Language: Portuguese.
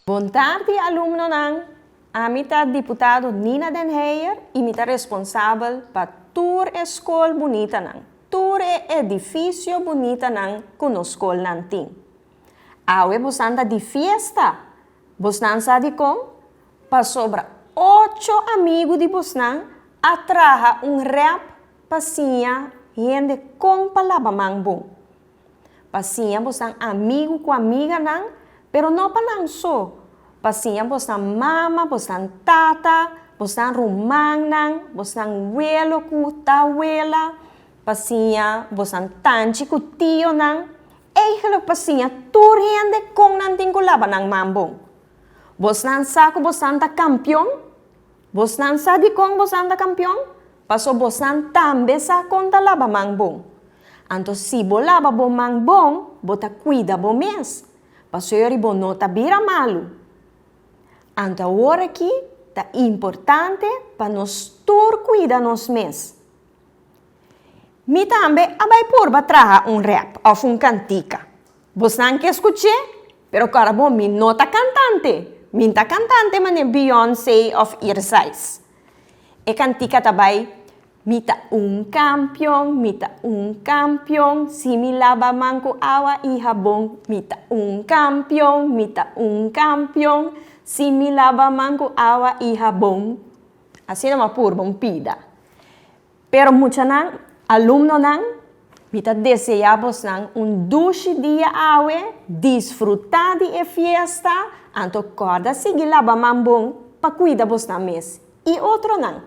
Boa tarde, alumno nang. Amita Diputado Nina Den Heyer, imita responsável para tour skol bonita nang. Tour edifício bonita nang kuno skol nanting. Awe bosanda di fiesta. Bosnan sa di kong? Pa sobra 8 amigos di bosnan atraha rap pasinha gente com labamentu. Pasinha bosnan amigo com amiga nang, pero não pa nang so. Pasinha bosnan mama, bosnan tata, bosnan rumang nang, bosnan welo ku tawela, pasinha bosnan tanchi ku tio nang. Eigenlijk pasinha turhende kong nanting ku laba nang mambong. Bosnan sa ku bosnan ta kampion. Bosnan sa di kong bosnan ta kampion. Paso bosnan tambe sa kong ta laba mangbong. Anto si bo laba bo mangbong, bo ta cuida bo mes. Paso yori bo no ta bira malu. Anto agora aqui tá importante para nós tur cuida nos mes. Mi tambe abai purba traha rap ou cantica. Bosnan que escuche, pero cara bom mi nota cantante. Minta cantante mane Beyoncé of Irsais. E cantica tabai mita campion, si mi laba manco awa y habon, mita campion, si mi laba manco awa y habon. Assim não é purba, pida. Pero mucha nang, alumno nang, mita deseamos nang dulce dia awe, disfrutar de fiesta, anto corda seguir laba mambong, pa cuida vos na mes. E outro nang,